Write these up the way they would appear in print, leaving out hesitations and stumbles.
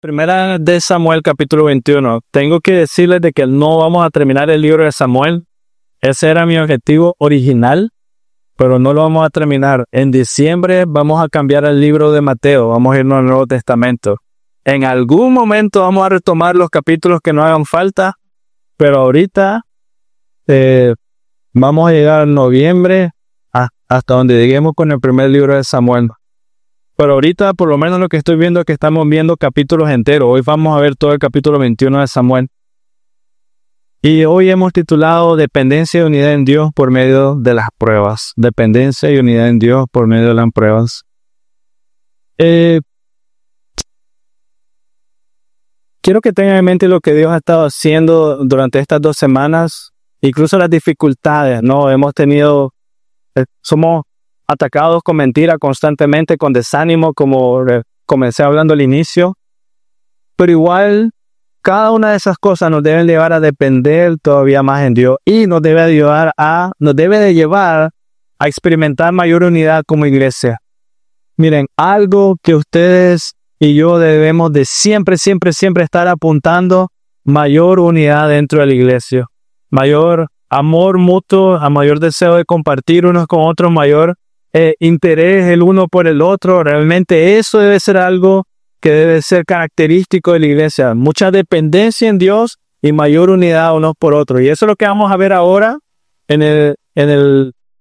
Primera de Samuel, capítulo 21. Tengo que decirles de que no vamos a terminar el libro de Samuel. Ese era mi objetivo original, pero no lo vamos a terminar. En diciembre vamos a cambiar el libro de Mateo. Vamos a irnos al Nuevo Testamento. En algún momento vamos a retomar los capítulos que no hagan falta, pero ahorita vamos a llegar a noviembre hasta donde lleguemos con el primer libro de Samuel. Pero ahorita, por lo menos lo que estoy viendo es que estamos viendo capítulos enteros. Hoy vamos a ver todo el capítulo 21 de Samuel. Y hoy hemos titulado Dependencia y unidad en Dios por medio de las pruebas. Dependencia y unidad en Dios por medio de las pruebas. Quiero que tengan en mente lo que Dios ha estado haciendo durante estas 2 semanas. Incluso las dificultades, ¿no? Somos atacados con mentira constantemente, con desánimo, como comencé hablando al inicio. Pero igual, cada una de esas cosas nos deben llevar a depender todavía más en Dios y nos debe de llevar a experimentar mayor unidad como iglesia. Miren, algo que ustedes y yo debemos de siempre estar apuntando: mayor unidad dentro de la iglesia. Mayor amor mutuo, a mayor deseo de compartir unos con otros, mayor interés el uno por el otro. Realmente eso debe ser algo que debe ser característico de la iglesia. Mucha dependencia en Dios y mayor unidad unos por otros. Y eso es lo que vamos a ver ahora en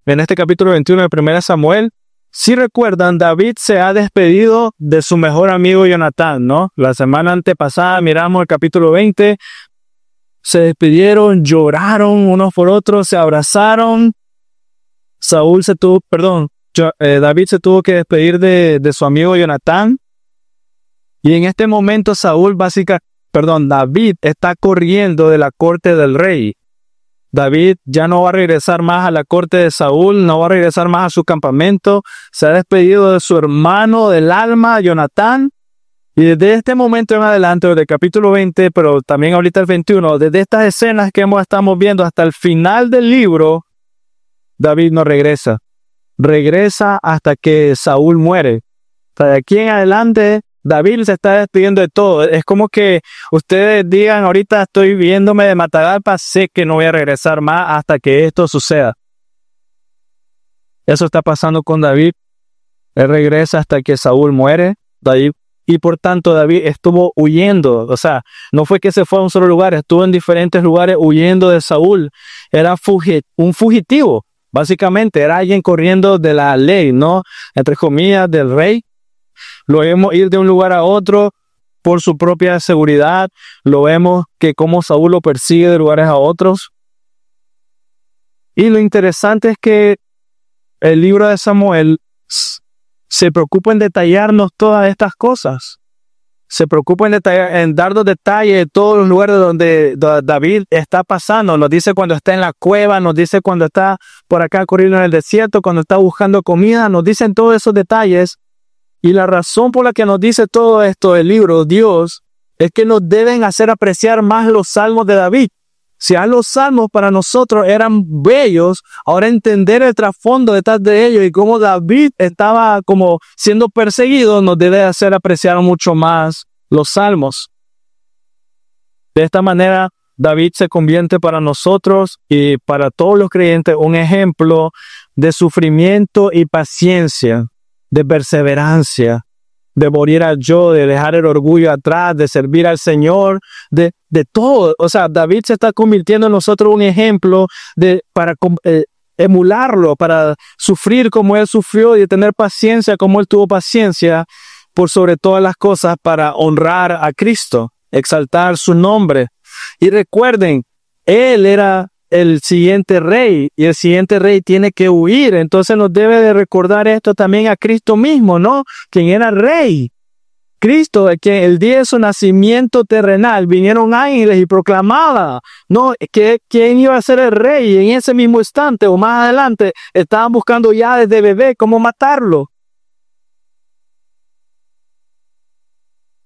este capítulo 21 de 1 Samuel. Si recuerdan, David se ha despedido de su mejor amigo Jonatán, ¿no? La semana antepasada miramos el capítulo 20. Se despidieron, lloraron unos por otros, se abrazaron. David se tuvo que despedir de su amigo Jonatán. Y en este momento David está corriendo de la corte del rey. David ya no va a regresar más a la corte de Saúl, no va a regresar más a su campamento. Se ha despedido de su hermano del alma, Jonatán. Y desde este momento en adelante, desde el capítulo 20, pero también ahorita el 21, desde estas escenas que estamos viendo hasta el final del libro, David no regresa. Regresa hasta que Saúl muere. O sea, de aquí en adelante, David se está despidiendo de todo. Es como que ustedes digan: ahorita estoy viéndome de Matagalpa, sé que no voy a regresar más hasta que esto suceda. Eso está pasando con David. Él regresa hasta que Saúl muere. Y por tanto David estuvo huyendo. O sea, no fue que se fue a un solo lugar, estuvo en diferentes lugares huyendo de Saúl. Era un fugitivo. Básicamente era alguien corriendo de la ley, ¿no? Entre comillas, del rey. Lo vemos ir de un lugar a otro por su propia seguridad. Lo vemos que cómo Saúl lo persigue de lugares a otros. Y lo interesante es que el libro de Samuel se preocupa en detallarnos todas estas cosas. Se preocupa en darnos detalles de todos los lugares donde David está pasando. Nos dice cuando está en la cueva, nos dice cuando está por acá corriendo en el desierto, cuando está buscando comida, nos dicen todos esos detalles. Y la razón por la que nos dice todo esto el libro, Dios, es que nos deben hacer apreciar más los salmos de David. Si a los salmos para nosotros eran bellos, ahora entender el trasfondo detrás de ellos y cómo David estaba como siendo perseguido, nos debe hacer apreciar mucho más los salmos. De esta manera, David se convierte para nosotros y para todos los creyentes un ejemplo de sufrimiento y paciencia, de perseverancia, de morir al yo, de dejar el orgullo atrás, de servir al Señor, de todo. O sea, David se está convirtiendo en nosotros un ejemplo para emularlo, para sufrir como él sufrió y de tener paciencia como él tuvo paciencia, por sobre todas las cosas, para honrar a Cristo, exaltar su nombre. Y recuerden, él era el siguiente rey y el siguiente rey tiene que huir. Entonces nos debe de recordar esto también a Cristo mismo, ¿no? Quien era rey. Cristo, que el día de su nacimiento terrenal vinieron ángeles y proclamaba, ¿no?, que quién iba a ser el rey. Y en ese mismo instante o más adelante estaban buscando ya desde bebé cómo matarlo.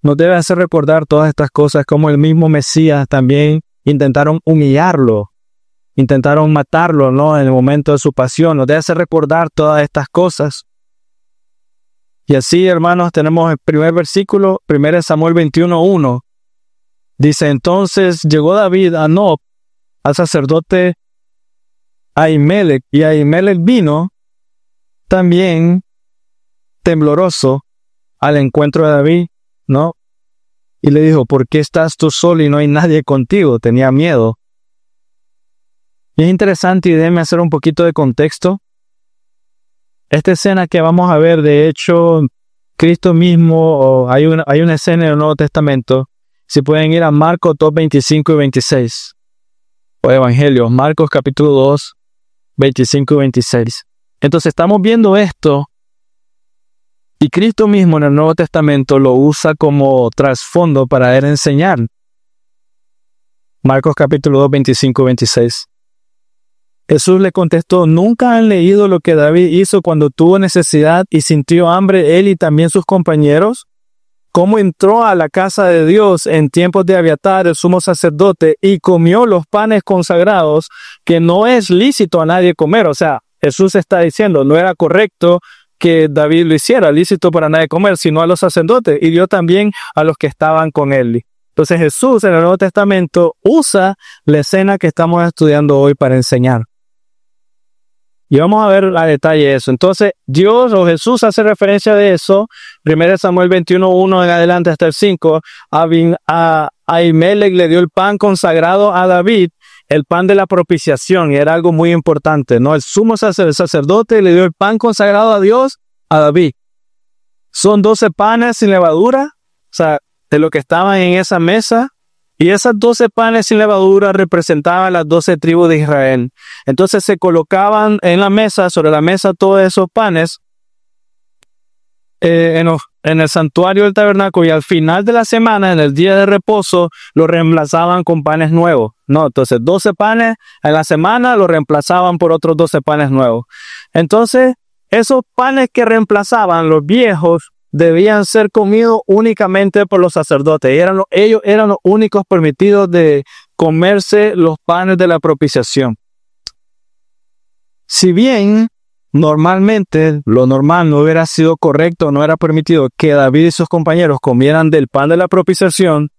Nos debe hacer recordar todas estas cosas, como el mismo Mesías también intentaron humillarlo. Intentaron matarlo, ¿no?, en el momento de su pasión. Nos debe hacer recordar todas estas cosas. Y así, hermanos, tenemos el primer versículo, 1 Samuel 21:1. Dice, entonces llegó David a Nob, al sacerdote Ahimelech, y Ahimelech vino también tembloroso al encuentro de David, ¿no? Y le dijo, ¿por qué estás tú solo y no hay nadie contigo? Tenía miedo. Y es interesante, y déjenme hacer un poquito de contexto. Esta escena que vamos a ver, de hecho, Cristo mismo, hay una escena en el Nuevo Testamento. Si pueden ir a Marcos 2, 25 y 26. O Evangelios, Marcos capítulo 2, 25 y 26. Entonces estamos viendo esto. Y Cristo mismo en el Nuevo Testamento lo usa como trasfondo para él enseñar. Marcos capítulo 2, 25 y 26. Jesús le contestó, ¿nunca han leído lo que David hizo cuando tuvo necesidad y sintió hambre él y también sus compañeros? ¿Cómo entró a la casa de Dios en tiempos de Abiatar, el sumo sacerdote, y comió los panes consagrados que no es lícito a nadie comer? O sea, Jesús está diciendo, no era correcto que David lo hiciera, lícito para nadie comer, sino a los sacerdotes, y dio también a los que estaban con él. Entonces Jesús en el Nuevo Testamento usa la escena que estamos estudiando hoy para enseñar. Y vamos a ver a detalle eso. Entonces, Dios o Jesús hace referencia de eso. 1 Samuel 21:1 en adelante hasta el 5. A Ahimelech le dio el pan consagrado a David, el pan de la propiciación, y era algo muy importante, ¿no? El sumo sacerdote le dio el pan consagrado a Dios a David. Son 12 panes sin levadura, o sea, de lo que estaban en esa mesa. Y esas 12 panes sin levadura representaban las 12 tribus de Israel. Entonces se colocaban en la mesa, sobre la mesa, todos esos panes en el santuario del tabernáculo, y al final de la semana, en el día de reposo, lo reemplazaban con panes nuevos, ¿no? Entonces 12 panes en la semana lo reemplazaban por otros 12 panes nuevos. Entonces esos panes que reemplazaban, los viejos, debían ser comidos únicamente por los sacerdotes. Ellos eran los únicos permitidos de comerse los panes de la propiciación. Si bien normalmente lo normal no hubiera sido correcto, no era permitido que David y sus compañeros comieran del pan de la propiciación,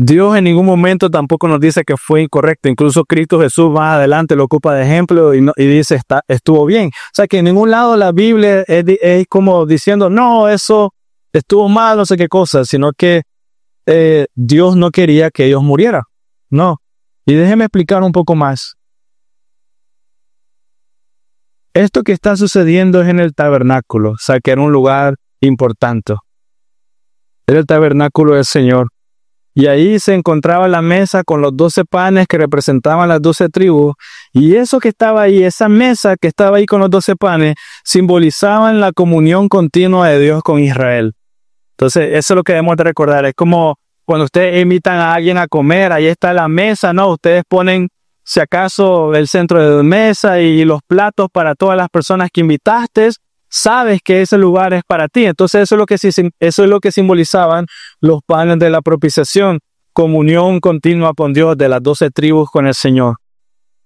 Dios en ningún momento tampoco nos dice que fue incorrecto. Incluso Cristo Jesús más adelante lo ocupa de ejemplo y dice estuvo bien. O sea que en ningún lado la Biblia es como diciendo no, eso estuvo mal, no sé qué cosa, sino que Dios no quería que ellos murieran. No. Y déjeme explicar un poco más. Esto que está sucediendo es en el tabernáculo, o sea que era un lugar importante. Era el tabernáculo del Señor. Y ahí se encontraba la mesa con los 12 panes que representaban las 12 tribus. Y eso que estaba ahí, esa mesa que estaba ahí con los 12 panes, simbolizaban la comunión continua de Dios con Israel. Entonces, eso es lo que debemos de recordar. Es como cuando ustedes invitan a alguien a comer, ahí está la mesa, ¿no? Ustedes ponen, si acaso, el centro de la mesa y los platos para todas las personas que invitaste. Sabes que ese lugar es para ti. Entonces eso es lo que simbolizaban los panes de la propiciación, comunión continua con Dios de las 12 tribus con el Señor.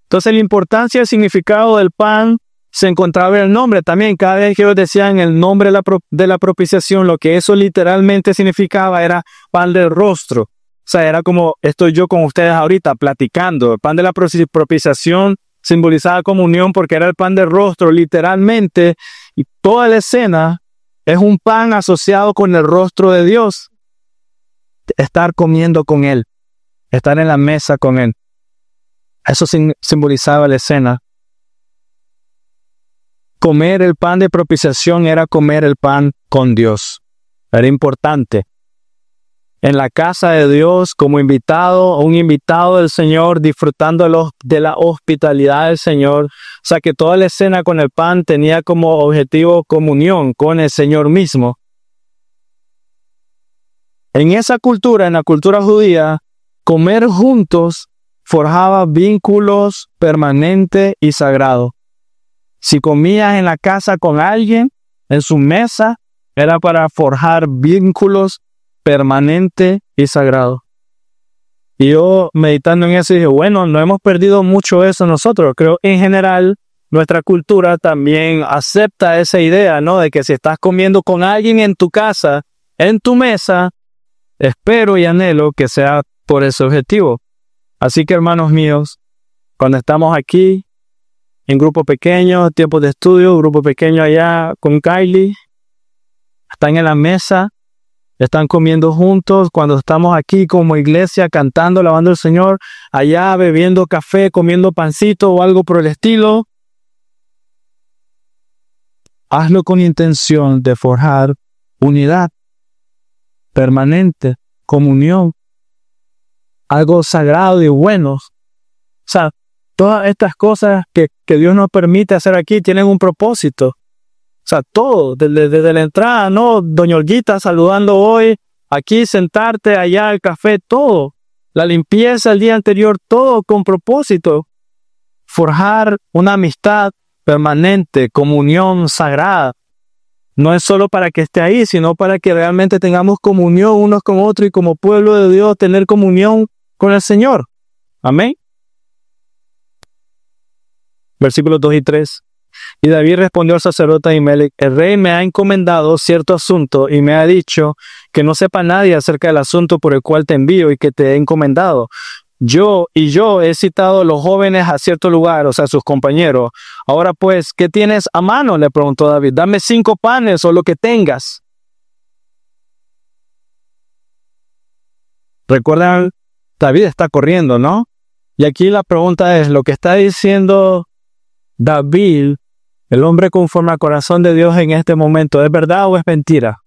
Entonces la importancia y el significado del pan se encontraba en el nombre también. Cada vez que ellos decían el nombre de la propiciación, lo que eso literalmente significaba era pan del rostro. O sea, era como estoy yo con ustedes ahorita platicando. El pan de la propiciación simbolizaba comunión porque era el pan del rostro, literalmente. Y toda la escena es un pan asociado con el rostro de Dios. Estar comiendo con Él. Estar en la mesa con Él. Eso simbolizaba la escena. Comer el pan de propiciación era comer el pan con Dios. Era importante. En la casa de Dios, como invitado, un invitado del Señor, disfrutando de la hospitalidad del Señor. O sea que toda la escena con el pan tenía como objetivo comunión con el Señor mismo. En esa cultura, en la cultura judía, comer juntos forjaba vínculos permanentes y sagrados. Si comías en la casa con alguien, en su mesa, era para forjar vínculos permanente y sagrado. Y yo meditando en eso dije, bueno, no hemos perdido mucho eso nosotros. Creo en general nuestra cultura también acepta esa idea, ¿no? De que si estás comiendo con alguien en tu casa, en tu mesa, espero y anhelo que sea por ese objetivo. Así que, hermanos míos, cuando estamos aquí, en grupo pequeño, tiempos de estudio, grupo pequeño allá con Kylie, están en la mesa, están comiendo juntos. Cuando estamos aquí como iglesia, cantando, alabando al Señor, allá bebiendo café, comiendo pancito o algo por el estilo, hazlo con intención de forjar unidad permanente, comunión, algo sagrado y bueno. O sea, todas estas cosas que Dios nos permite hacer aquí tienen un propósito. O sea, todo, desde la entrada, ¿no? Doña Olguita saludando hoy, aquí sentarte, allá el café, todo. La limpieza el día anterior, todo con propósito. Forjar una amistad permanente, comunión sagrada. No es solo para que esté ahí, sino para que realmente tengamos comunión unos con otros y como pueblo de Dios tener comunión con el Señor. Amén. Versículos 2 y 3. Y David respondió al sacerdote Ahimelech: el rey me ha encomendado cierto asunto y me ha dicho que no sepa nadie acerca del asunto por el cual te envío y que te he encomendado. Yo he citado a los jóvenes a cierto lugar, o sea, sus compañeros. Ahora pues, ¿qué tienes a mano?, le preguntó David. Dame 5 panes o lo que tengas. Recuerdan, David está corriendo, ¿no? Y aquí la pregunta es, ¿lo que está diciendo David, el hombre conforme al corazón de Dios en este momento, es verdad o es mentira?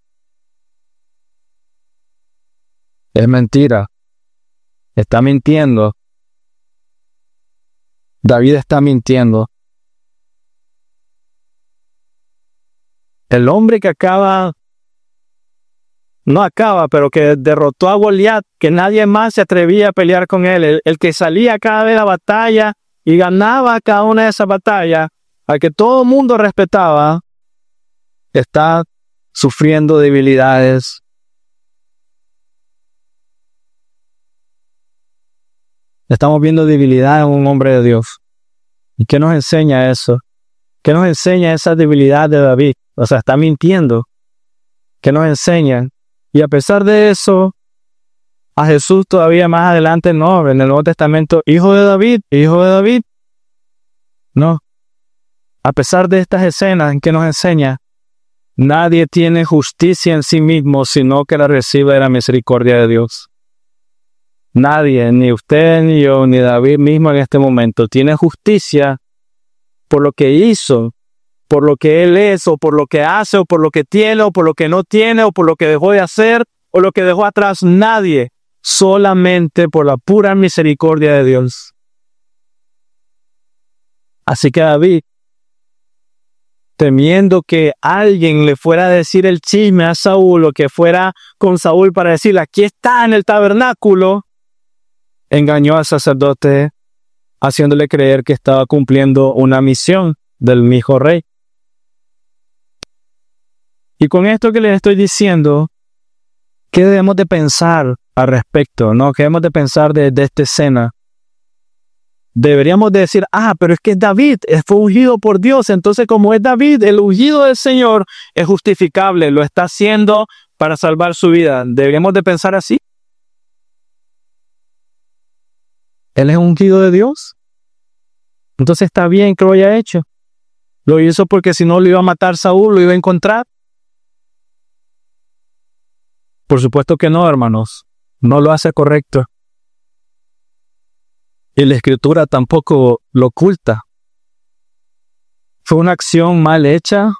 Es mentira. Está mintiendo. David está mintiendo. El hombre que pero que derrotó a Goliat, que nadie más se atrevía a pelear con él, el que salía cada vez a la batalla y ganaba cada una de esas batallas, al que todo el mundo respetaba, está sufriendo debilidades. Estamos viendo debilidad en un hombre de Dios. ¿Y qué nos enseña eso? ¿Qué nos enseña esa debilidad de David? O sea, está mintiendo. ¿Qué nos enseña? Y a pesar de eso, a Jesús todavía más adelante no, en el Nuevo Testamento, hijo de David. No. A pesar de estas escenas, ¿qué nos enseña? Nadie tiene justicia en sí mismo, sino que la recibe de la misericordia de Dios. Nadie, ni usted, ni yo, ni David mismo en este momento, tiene justicia por lo que hizo, por lo que él es, o por lo que hace, o por lo que tiene, o por lo que no tiene, o por lo que dejó de hacer, o lo que dejó atrás. Nadie, solamente por la pura misericordia de Dios. Así que David, temiendo que alguien le fuera a decir el chisme a Saúl, o que fuera con Saúl para decirle, aquí está en el tabernáculo, engañó al sacerdote, haciéndole creer que estaba cumpliendo una misión del mismo rey. Y con esto que les estoy diciendo, ¿qué debemos de pensar al respecto? ¿No? ¿Qué debemos de pensar de esta escena? Deberíamos de decir, pero es que David fue ungido por Dios, entonces como es David, el ungido del Señor es justificable, lo está haciendo para salvar su vida. ¿Deberíamos de pensar así? ¿Él es ungido de Dios? Entonces está bien que lo haya hecho. Lo hizo porque si no lo iba a matar Saúl, lo iba a encontrar. Por supuesto que no, hermanos. No lo hace correcto. Y la Escritura tampoco lo oculta. Fue una acción mal hecha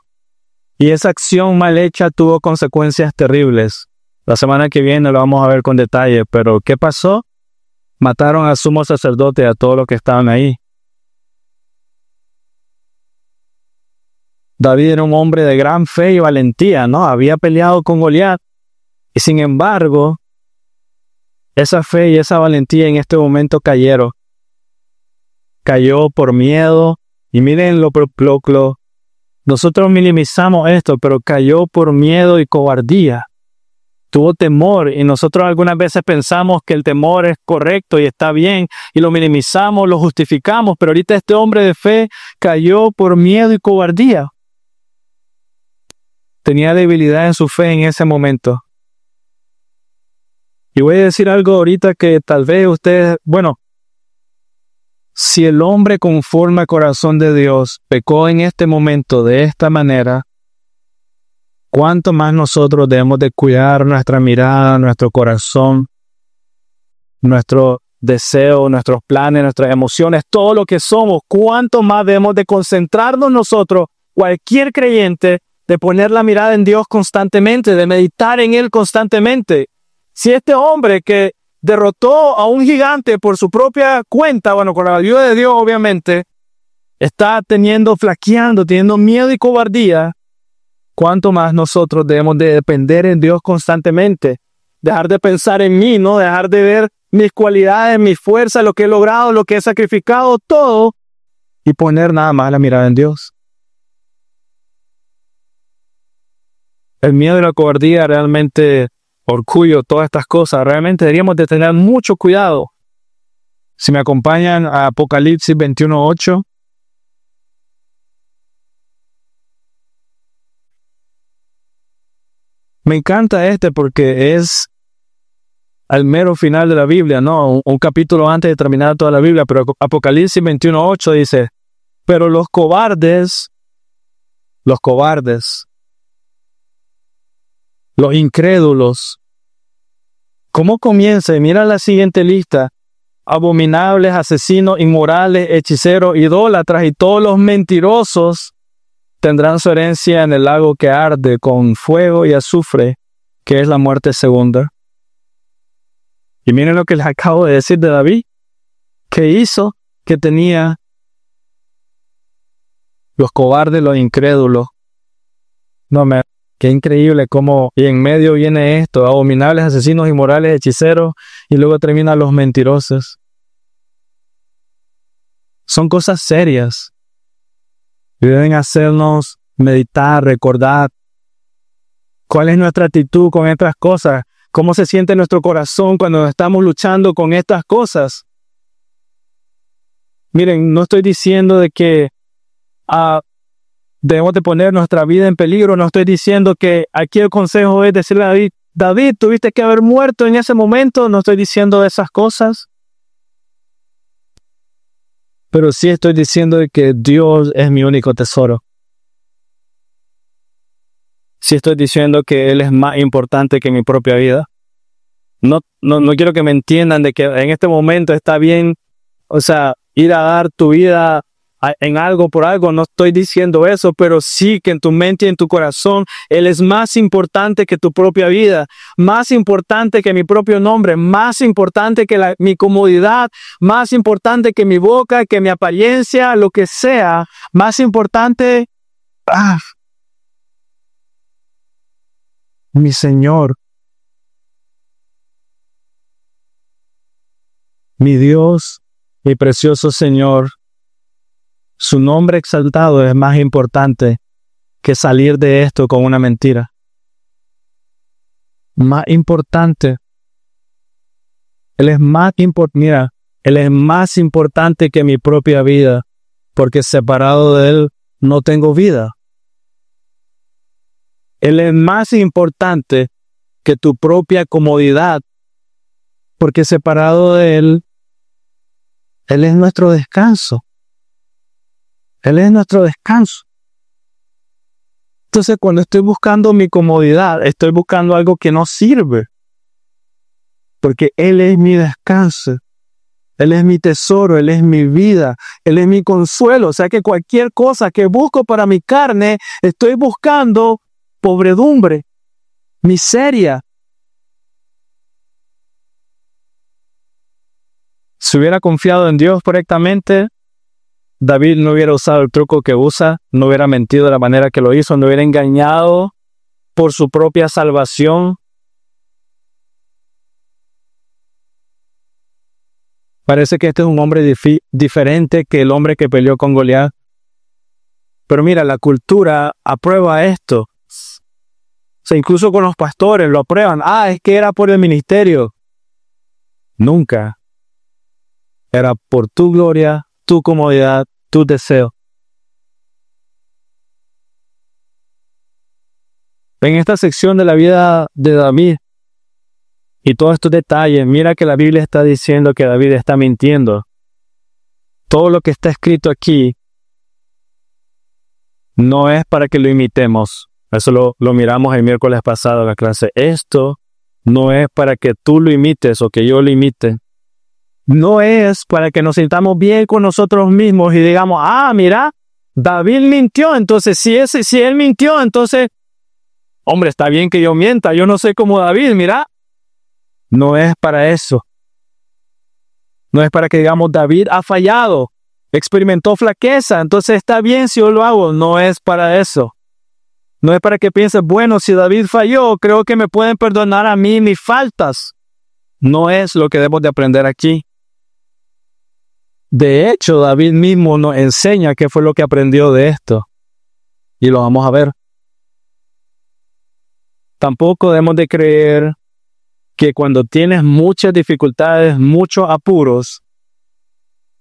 y esa acción mal hecha tuvo consecuencias terribles. La semana que viene lo vamos a ver con detalle, pero ¿qué pasó? Mataron al sumo sacerdote y a todos los que estaban ahí. David era un hombre de gran fe y valentía, ¿no? Había peleado con Goliat. Y sin embargo, esa fe y esa valentía en este momento cayeron. Cayó por miedo. Y miren nosotros minimizamos esto, pero cayó por miedo y cobardía. tuvo temor, y nosotros algunas veces pensamos que el temor es correcto y está bien, y lo minimizamos, lo justificamos, pero ahorita este hombre de fe cayó por miedo y cobardía. Tenía debilidad en su fe en ese momento. Y voy a decir algo ahorita que tal vez ustedes, si el hombre conforme al corazón de Dios pecó en este momento de esta manera, ¿cuánto más nosotros debemos de cuidar nuestra mirada, nuestro corazón, nuestro deseo, nuestros planes, nuestras emociones, todo lo que somos? ¿Cuánto más debemos de concentrarnos nosotros, cualquier creyente, de poner la mirada en Dios constantemente, de meditar en Él constantemente? Si este hombre que derrotó a un gigante por su propia cuenta, con la ayuda de Dios obviamente, está flaqueando, teniendo miedo y cobardía, ¿cuánto más nosotros debemos de depender en Dios constantemente? Dejar de pensar en mí, ¿no? Dejar de ver mis cualidades, mi fuerza, lo que he logrado, lo que he sacrificado, todo, y poner nada más la mirada en Dios. El miedo y la cobardía realmente, orgullo, todas estas cosas, realmente deberíamos de tener mucho cuidado. Si me acompañan a Apocalipsis 21:8. Me encanta porque es al mero final de la Biblia, ¿no? Un capítulo antes de terminar toda la Biblia, pero Apocalipsis 21:8 dice, pero los cobardes, los incrédulos. ¿Cómo comienza? Y mira la siguiente lista. Abominables, asesinos, inmorales, hechiceros, idólatras y todos los mentirosos tendrán su herencia en el lago que arde con fuego y azufre, que es la muerte segunda. Y miren lo que les acabo de decir de David, que hizo, que tenía los cobardes, los incrédulos. Qué increíble cómo, y en medio viene esto, abominables, asesinos, inmorales, hechiceros, y luego terminan los mentirosos. Son cosas serias. Y deben hacernos meditar, recordar cuál es nuestra actitud con estas cosas, cómo se siente nuestro corazón cuando estamos luchando con estas cosas. Miren, no estoy diciendo de que debemos de poner nuestra vida en peligro. No estoy diciendo que aquí el consejo es decirle a David, tuviste que haber muerto en ese momento. No estoy diciendo esas cosas. Pero sí estoy diciendo que Dios es mi único tesoro. Sí estoy diciendo que Él es más importante que mi propia vida. No quiero que me entiendan de que en este momento está bien, ir a dar tu vida en algo por algo. No estoy diciendo eso, pero sí que en tu mente y en tu corazón Él es más importante que tu propia vida, más importante que mi propio nombre, más importante que mi comodidad, más importante que mi boca, que mi apariencia, lo que sea, más importante, mi Señor, mi Dios, mi precioso Señor. Su nombre exaltado es más importante que salir de esto con una mentira. Más importante. Él es más importante que mi propia vida, porque separado de Él no tengo vida. Él es más importante que tu propia comodidad, porque separado de Él es nuestro descanso. Él es nuestro descanso. Entonces, cuando estoy buscando mi comodidad, estoy buscando algo que no sirve. Porque Él es mi descanso. Él es mi tesoro, Él es mi vida, Él es mi consuelo. O sea que cualquier cosa que busco para mi carne, estoy buscando pobredumbre, miseria. Si hubiera confiado en Dios correctamente, David no hubiera usado el truco que usa, no hubiera mentido de la manera que lo hizo, no hubiera engañado por su propia salvación. Parece que este es un hombre diferente que el hombre que peleó con Goliat. Pero mira, la cultura aprueba esto. sea, incluso con los pastores lo aprueban. Ah, es que era por el ministerio. Nunca. Era por tu gloria, tu comodidad, tu deseo. En esta sección de la vida de David y todos estos detalles, mira que la Biblia está diciendo que David está mintiendo. Todo lo que está escrito aquí no es para que lo imitemos. Eso lo miramos el miércoles pasado en la clase. Esto no es para que tú lo imites o que yo lo imite. No es para que nos sintamos bien con nosotros mismos y digamos, ah, mira, David mintió. Entonces, si él mintió, entonces, hombre, está bien que yo mienta. Yo no soy como David, mira. No es para eso. No es para que digamos, David ha fallado, experimentó flaqueza, entonces está bien si yo lo hago. No es para eso. No es para que pienses, bueno, si David falló, creo que me pueden perdonar a mí mis faltas. No es lo que debemos de aprender aquí. De hecho, David mismo nos enseña qué fue lo que aprendió de esto. Y lo vamos a ver. Tampoco debemos de creer que cuando tienes muchas dificultades, muchos apuros,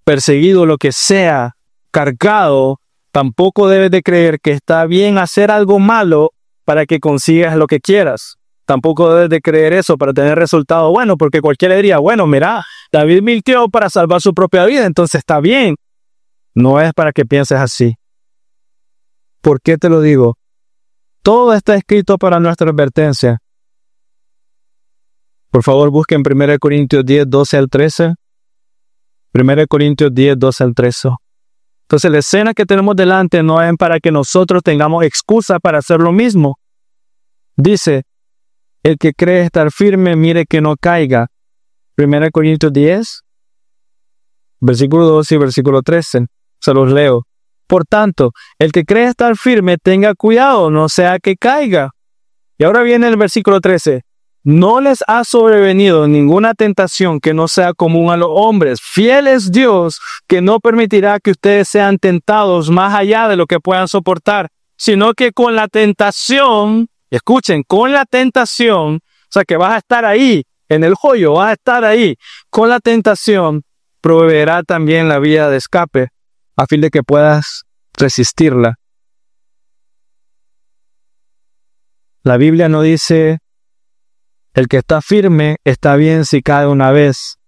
perseguido, lo que sea, cargado, tampoco debes de creer que está bien hacer algo malo para que consigas lo que quieras. Tampoco debes de creer eso para tener resultados buenos, porque cualquiera diría, bueno, mira, David mintió para salvar su propia vida, entonces está bien. No es para que pienses así. ¿Por qué te lo digo? Todo está escrito para nuestra advertencia. Por favor, busquen 1 Corintios 10, 12 al 13. 1 Corintios 10, 12 al 13. Entonces, la escena que tenemos delante no es para que nosotros tengamos excusa para hacer lo mismo. Dice, el que cree estar firme, mire que no caiga. 1 Corintios 10, versículo 12 y versículo 13. Se los leo. Por tanto, el que cree estar firme, tenga cuidado, no sea que caiga. Y ahora viene el versículo 13. No les ha sobrevenido ninguna tentación que no sea común a los hombres. Fiel es Dios, que no permitirá que ustedes sean tentados más allá de lo que puedan soportar, sino que con la tentación, escuchen, con la tentación, o sea que vas a estar ahí, en el hoyo, vas a estar ahí, con la tentación, proveerá también la vía de escape, a fin de que puedas resistirla. La Biblia no dice, el que está firme está bien si cae una vez.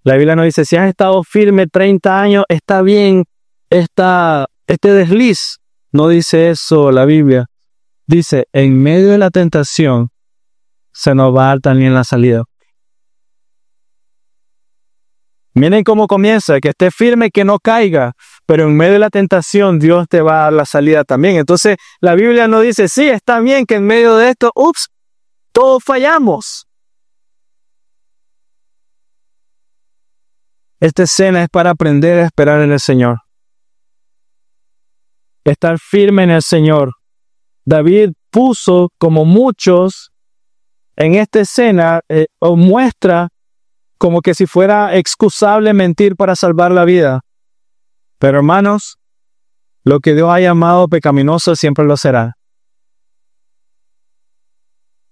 La Biblia no dice, si has estado firme 30 años, está bien este desliz. No dice eso la Biblia. Dice, en medio de la tentación, se nos va a dar también la salida. Miren cómo comienza, que esté firme, que no caiga, pero en medio de la tentación Dios te va a dar la salida también. Entonces la Biblia no dice, sí, está bien que en medio de esto, todos fallamos. Esta escena es para aprender a esperar en el Señor. Estar firme en el Señor. David puso, como muchos, en esta escena, o muestra como que si fuera excusable mentir para salvar la vida. Pero hermanos, lo que Dios ha llamado pecaminoso siempre lo será.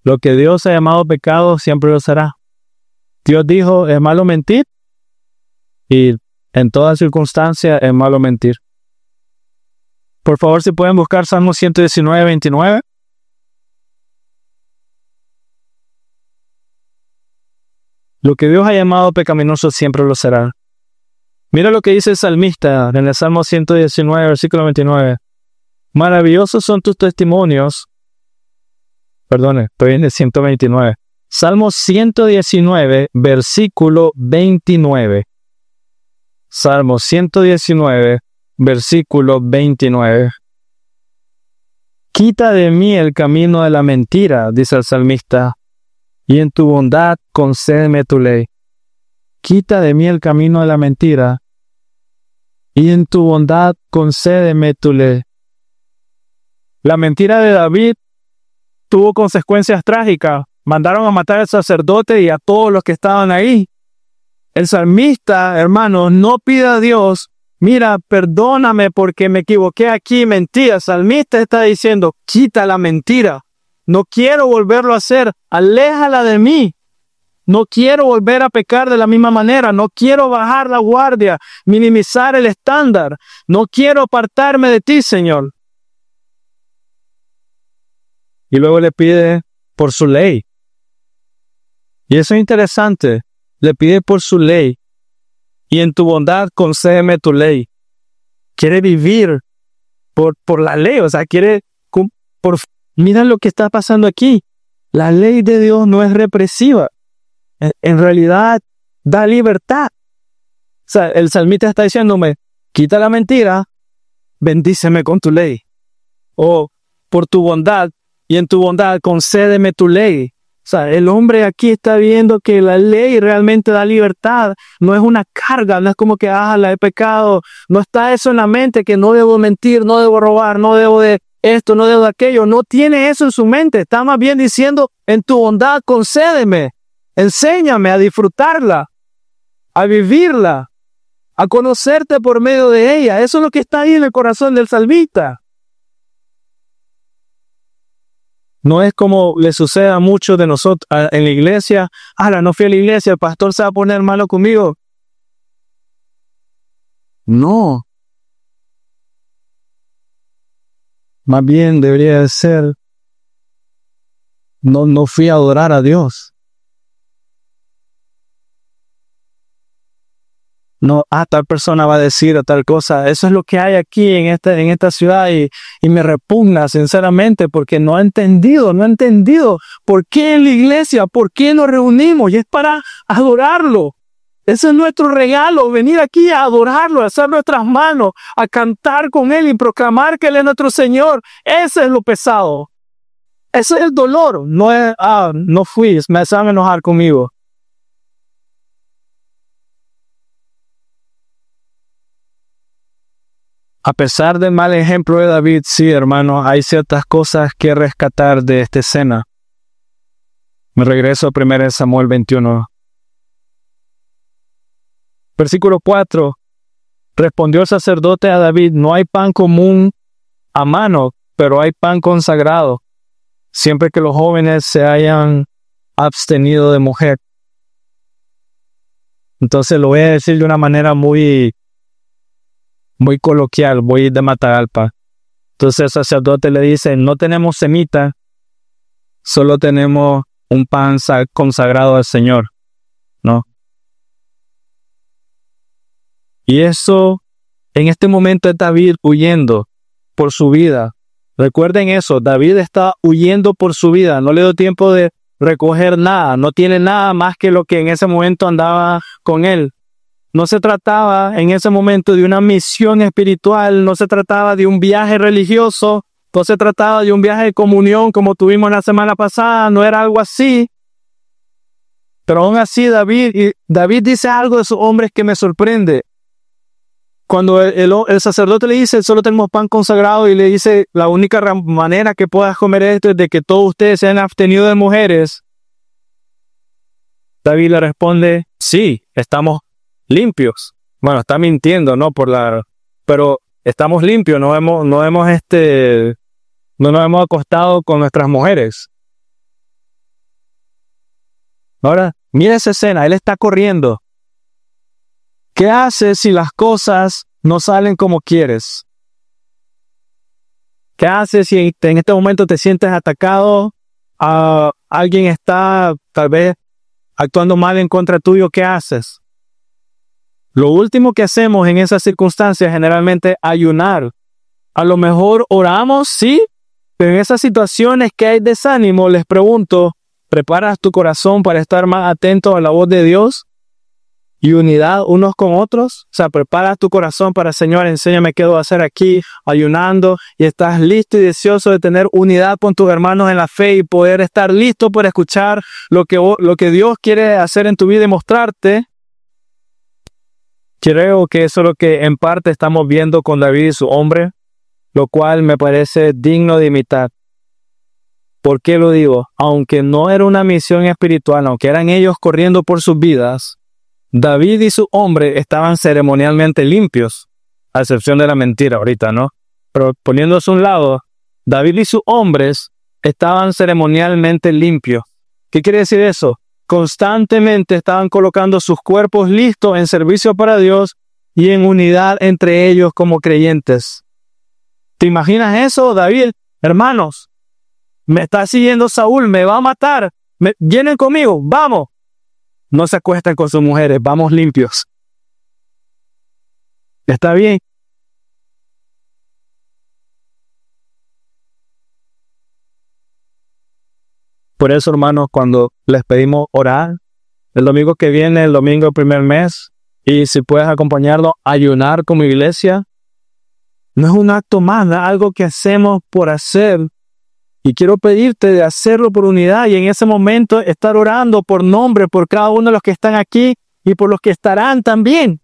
Lo que Dios ha llamado pecado siempre lo será. Dios dijo, es malo mentir, y en toda circunstancia es malo mentir. Por favor, si pueden buscar Salmo 119, 29. Lo que Dios ha llamado pecaminoso siempre lo será. Mira lo que dice el salmista en el Salmo 119, versículo 29. Maravillosos son tus testimonios. Perdone, estoy en el 129. Salmo 119, versículo 29. Salmo 119, versículo 29. Quita de mí el camino de la mentira, dice el salmista, y en tu bondad concédeme tu ley. Quita de mí el camino de la mentira, y en tu bondad concédeme tu ley. La mentira de David tuvo consecuencias trágicas. Mandaron a matar al sacerdote y a todos los que estaban ahí. El salmista, hermanos, no pide a Dios, mira, perdóname porque me equivoqué aquí, mentira. El salmista está diciendo, quita la mentira. No quiero volverlo a hacer. Aléjala de mí. No quiero volver a pecar de la misma manera. No quiero bajar la guardia, minimizar el estándar. No quiero apartarme de ti, Señor. Y luego le pide por su ley. Y eso es interesante. Le pide por su ley. Y en tu bondad concédeme tu ley. Quiere vivir por la ley. O sea, mira lo que está pasando aquí. La ley de Dios no es represiva. En realidad da libertad. O sea, el salmista está diciéndome, quita la mentira, bendíceme con tu ley. O por tu bondad, y en tu bondad concédeme tu ley. O sea, el hombre aquí está viendo que la ley realmente da libertad. No es una carga, no es como que, la he pecado. No está eso en la mente, que no debo mentir, no debo robar, no debo de esto, no debo de aquello. No tiene eso en su mente. Está más bien diciendo, en tu bondad concédeme. Enséñame a disfrutarla, a vivirla, a conocerte por medio de ella. Eso es lo que está ahí en el corazón del salmista. No es como le sucede a muchos de nosotros en la iglesia. No fui a la iglesia, el pastor se va a poner malo conmigo. No. Más bien debería ser, no fui a adorar a Dios. No, tal persona va a decir a tal cosa. Eso es lo que hay aquí en esta ciudad y me repugna sinceramente porque no he entendido por qué en la iglesia, por qué nos reunimos, y es para adorarlo. Ese es nuestro regalo, venir aquí a adorarlo, a hacer nuestras manos, a cantar con Él y proclamar que Él es nuestro Señor. Ese es lo pesado. Ese es el dolor. No es, no fui, me van a enojar conmigo. A pesar del mal ejemplo de David, sí, hermano, hay ciertas cosas que rescatar de esta escena. Me regreso a 1 Samuel 21. Versículo 4. Respondió el sacerdote a David, no hay pan común a mano, pero hay pan consagrado, siempre que los jóvenes se hayan abstenido de mujer. Entonces lo voy a decir de una manera muy coloquial, muy de Matagalpa. Entonces el sacerdote le dice, no tenemos semita, solo tenemos un pan consagrado al Señor, ¿no? Y eso, en este momento es David huyendo por su vida. Recuerden eso, David está huyendo por su vida, no le dio tiempo de recoger nada, no tiene nada más que lo que en ese momento andaba con él. No se trataba en ese momento de una misión espiritual, no se trataba de un viaje religioso, no se trataba de un viaje de comunión como tuvimos la semana pasada, no era algo así. Pero aún así David dice algo de sus hombres que me sorprende. Cuando el sacerdote le dice, solo tenemos pan consagrado, y le dice, la única manera que puedas comer esto es de que todos ustedes se hayan abstenido de mujeres. David le responde, sí, estamos limpios. Bueno, está mintiendo, ¿no? Pero estamos limpios, no nos hemos acostado con nuestras mujeres. Ahora, mira esa escena, él está corriendo. ¿Qué haces si las cosas no salen como quieres? ¿Qué haces si en este momento te sientes atacado? Alguien está tal vez actuando mal en contra tuyo, ¿qué haces? Lo último que hacemos en esas circunstancias generalmente es ayunar. A lo mejor oramos, sí, pero en esas situaciones que hay desánimo, les pregunto, ¿preparas tu corazón para estar más atento a la voz de Dios y unidad unos con otros? O sea, preparas tu corazón para, Señor, enséñame qué debo hacer aquí, ayunando, y estás listo y deseoso de tener unidad con tus hermanos en la fe y poder estar listo para escuchar lo que Dios quiere hacer en tu vida y mostrarte. Creo que eso es lo que en parte estamos viendo con David y su hombre, lo cual me parece digno de imitar. ¿Por qué lo digo? Aunque no era una misión espiritual, aunque eran ellos corriendo por sus vidas, David y su hombre estaban ceremonialmente limpios, a excepción de la mentira ahorita, ¿no? Pero poniéndose a un lado, David y sus hombres estaban ceremonialmente limpios. ¿Qué quiere decir eso? Constantemente estaban colocando sus cuerpos listos en servicio para Dios y en unidad entre ellos como creyentes. ¿Te imaginas eso, David? Hermanos, me está siguiendo Saúl, me va a matar. Vienen conmigo, vamos. No se acuestan con sus mujeres, vamos limpios. ¿Está bien? Por eso, hermanos, cuando les pedimos orar, el domingo que viene, el domingo del primer mes, y si puedes acompañarlo, ayunar como iglesia, no es un acto más, es algo que hacemos por hacer. Y quiero pedirte de hacerlo por unidad y en ese momento estar orando por nombre, por cada uno de los que están aquí y por los que estarán también.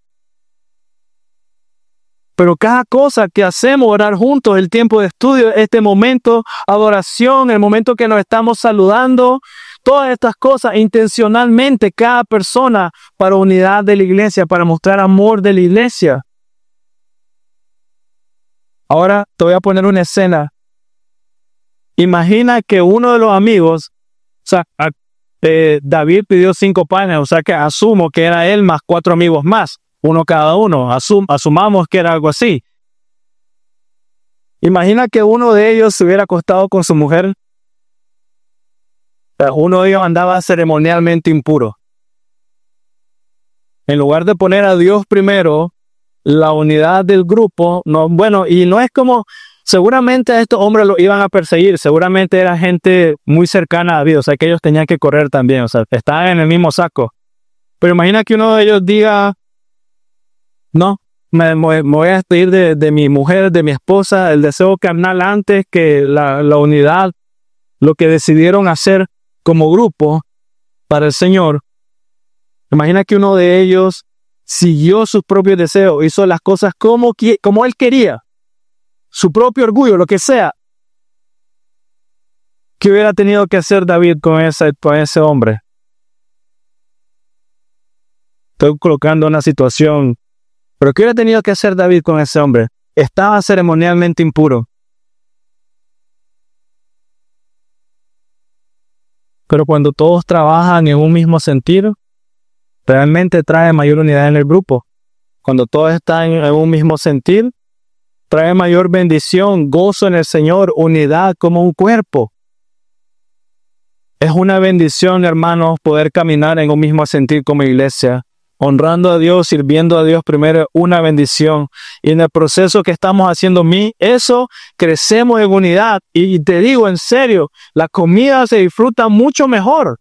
Pero cada cosa que hacemos, orar juntos, el tiempo de estudio, este momento, adoración, el momento que nos estamos saludando, todas estas cosas intencionalmente, cada persona para unidad de la iglesia, para mostrar amor de la iglesia. Ahora te voy a poner una escena. Imagina que uno de los amigos, David pidió 5 panes, o sea que asumo que era él más 4 amigos más, uno cada uno, asumamos que era algo así. Imagina que uno de ellos se hubiera acostado con su mujer, uno de ellos andaba ceremonialmente impuro. En lugar de poner a Dios primero, la unidad del grupo, y no es como... Seguramente a estos hombres los iban a perseguir, seguramente era gente muy cercana a David, o sea que ellos tenían que correr también, o sea, estaban en el mismo saco. Pero imagina que uno de ellos diga, no, me voy a despedir de mi mujer, de mi esposa, el deseo carnal antes que la unidad, lo que decidieron hacer como grupo para el Señor. Imagina que uno de ellos siguió sus propios deseos, hizo las cosas como él quería. Su propio orgullo, lo que sea. ¿Qué hubiera tenido que hacer David con ese hombre? Estoy colocando una situación. Pero ¿qué hubiera tenido que hacer David con ese hombre? Estaba ceremonialmente impuro. Pero cuando todos trabajan en un mismo sentir, realmente trae mayor unidad en el grupo. Cuando todos están en un mismo sentir, trae mayor bendición, gozo en el Señor, unidad como un cuerpo. Es una bendición, hermanos, poder caminar en un mismo sentir como iglesia, honrando a Dios, sirviendo a Dios primero, una bendición. Y en el proceso que estamos haciendo eso, crecemos en unidad. Y te digo en serio, la comida se disfruta mucho mejor.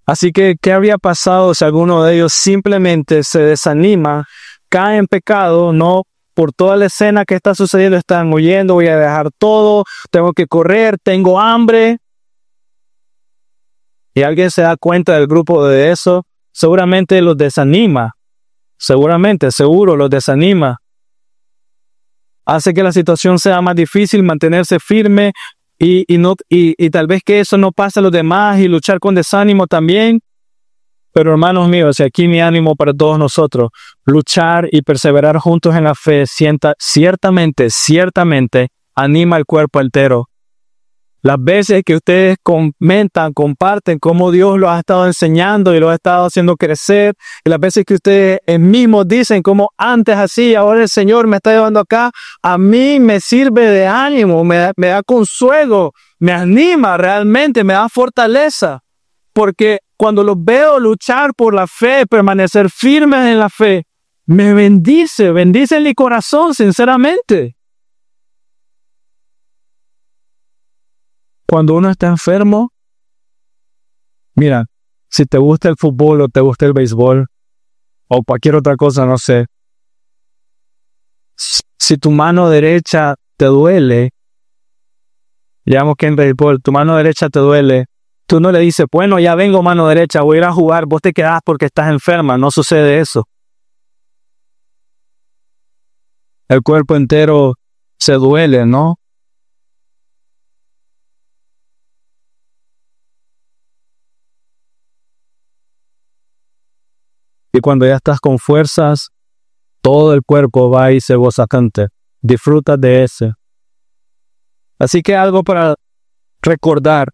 Así que, ¿qué habría pasado si alguno de ellos simplemente se desanima, cae en pecado, no por toda la escena que está sucediendo, están huyendo, voy a dejar todo, tengo que correr, tengo hambre? Y alguien se da cuenta del grupo de eso, seguramente los desanima, seguro los desanima. Hace que la situación sea más difícil, mantenerse firme, y tal vez que eso no pase a los demás y luchar con desánimo también. Pero hermanos míos, y aquí mi ánimo para todos nosotros, luchar y perseverar juntos en la fe, ciertamente anima al cuerpo entero. Las veces que ustedes comentan, comparten cómo Dios los ha estado enseñando y los ha estado haciendo crecer, y las veces que ustedes mismos dicen cómo antes así, ahora el Señor me está llevando acá, a mí me sirve de ánimo, me da consuelo, me anima realmente, me da fortaleza, porque cuando los veo luchar por la fe, permanecer firmes en la fe, me bendice mi corazón, sinceramente. Cuando uno está enfermo, mira, si te gusta el fútbol o te gusta el béisbol o cualquier otra cosa, no sé. Si tu mano derecha te duele, digamos que en béisbol tu mano derecha te duele, tú no le dices, bueno, ya vengo mano derecha, voy a ir a jugar, vos te quedás porque estás enferma. No sucede eso. El cuerpo entero se duele, ¿no? Y cuando ya estás con fuerzas, todo el cuerpo va y se goza cante. Disfruta de ese. Así que algo para recordar: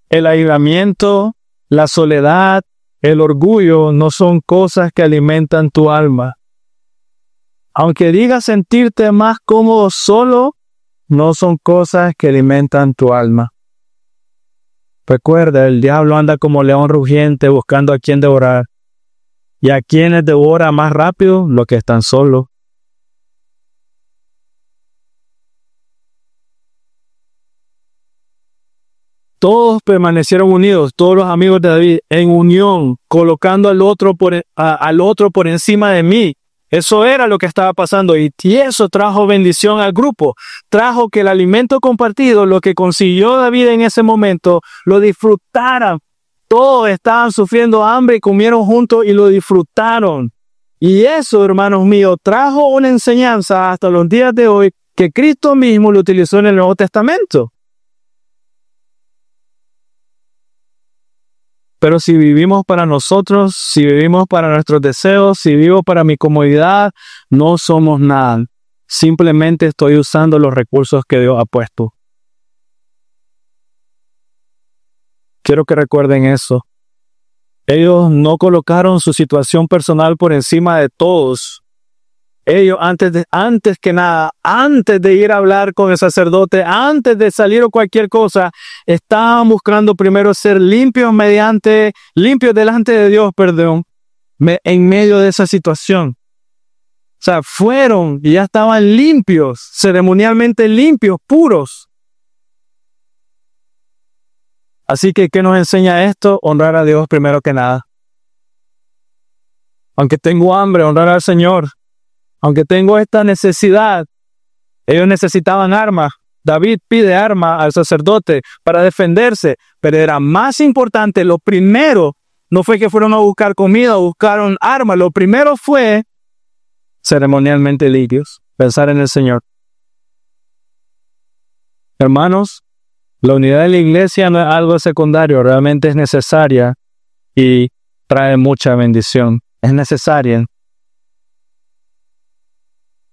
el aislamiento, la soledad, el orgullo no son cosas que alimentan tu alma. Aunque digas sentirte más cómodo solo, no son cosas que alimentan tu alma. Recuerda, el diablo anda como león rugiente buscando a quien devorar. Y a quienes devora más rápido, los que están solos. Todos permanecieron unidos, todos los amigos de David, en unión, colocando al otro por encima de mí. Eso era lo que estaba pasando, y eso trajo bendición al grupo. Trajo que el alimento compartido, lo que consiguió David en ese momento, lo disfrutaran. Todos estaban sufriendo hambre y comieron juntos y lo disfrutaron. Y eso, hermanos míos, trajo una enseñanza hasta los días de hoy que Cristo mismo lo utilizó en el Nuevo Testamento. Pero si vivimos para nosotros, si vivimos para nuestros deseos, si vivo para mi comodidad, no somos nada. Simplemente estoy usando los recursos que Dios ha puesto. Quiero que recuerden eso. Ellos no colocaron su situación personal por encima de todos. Ellos antes de ir a hablar con el sacerdote, antes de salir o cualquier cosa, estaban buscando primero ser limpios delante de Dios, en medio de esa situación. O sea, fueron y ya estaban limpios, ceremonialmente limpios, puros. Así que, ¿qué nos enseña esto? Honrar a Dios primero que nada. Aunque tengo hambre, honrar al Señor. Aunque tengo esta necesidad, ellos necesitaban armas. David pide armas al sacerdote para defenderse, pero era más importante, lo primero, no fue que fueron a buscar comida o buscaron armas, lo primero fue ceremonialmente limpios, pensar en el Señor. Hermanos, la unidad de la iglesia no es algo secundario, realmente es necesaria y trae mucha bendición. Es necesaria.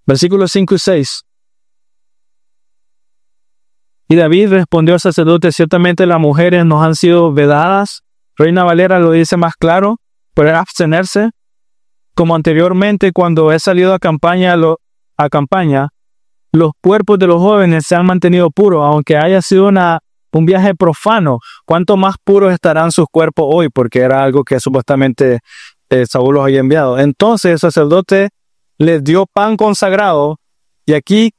Versículos 5 y 6. Y David respondió al sacerdote: ciertamente las mujeres nos han sido vedadas. Reina Valera lo dice más claro: poder abstenerse. Como anteriormente, cuando he salido a campaña, los cuerpos de los jóvenes se han mantenido puros, aunque haya sido un viaje profano. ¿Cuánto más puros estarán sus cuerpos hoy? Porque era algo que supuestamente Saúl los había enviado. Entonces el sacerdote les dio pan consagrado, y aquí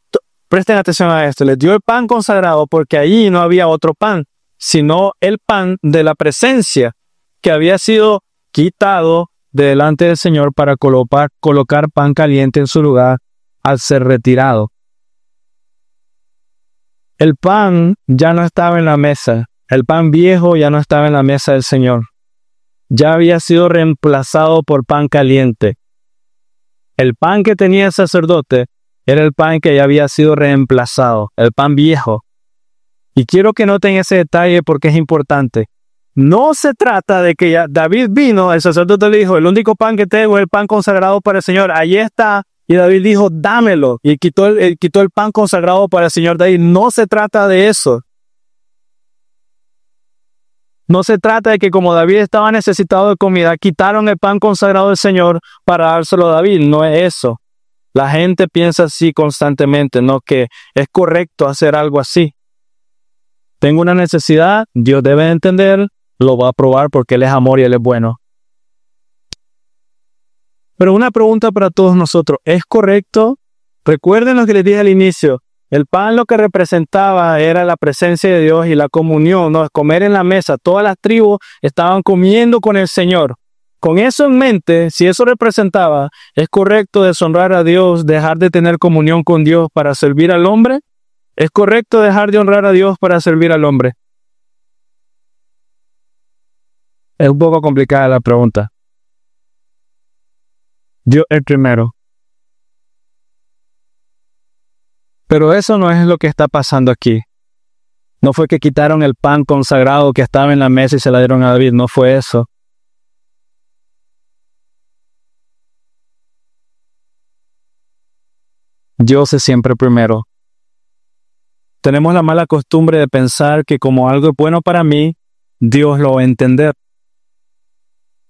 presten atención a esto: les dio el pan consagrado porque allí no había otro pan, sino el pan de la presencia, que había sido quitado de delante del Señor para colocar pan caliente en su lugar al ser retirado. El pan ya no estaba en la mesa, el pan viejo ya no estaba en la mesa del Señor, ya había sido reemplazado por pan caliente. El pan que tenía el sacerdote era el pan que ya había sido reemplazado, el pan viejo. Y quiero que noten ese detalle porque es importante. No se trata de que David vino, el sacerdote le dijo: el único pan que tengo es el pan consagrado para el Señor, allí está. Y David dijo: dámelo. Y quitó el pan consagrado para el Señor David. No se trata de eso. No se trata de que como David estaba necesitado de comida, quitaron el pan consagrado del Señor para dárselo a David. No es eso. La gente piensa así constantemente, no que es correcto hacer algo así. Tengo una necesidad, Dios debe entender, lo va a aprobar porque Él es amor y Él es bueno. Pero una pregunta para todos nosotros: ¿es correcto? Recuerden lo que les dije al inicio. El pan lo que representaba era la presencia de Dios y la comunión, ¿no? Comer en la mesa. Todas las tribus estaban comiendo con el Señor. Con eso en mente, si eso representaba, ¿es correcto deshonrar a Dios, dejar de tener comunión con Dios para servir al hombre? ¿Es correcto dejar de honrar a Dios para servir al hombre? Es un poco complicada la pregunta. Dios el primero. Pero eso no es lo que está pasando aquí. No fue que quitaron el pan consagrado que estaba en la mesa y se la dieron a David. No fue eso. Dios es siempre primero. Tenemos la mala costumbre de pensar que como algo es bueno para mí, Dios lo va a entender.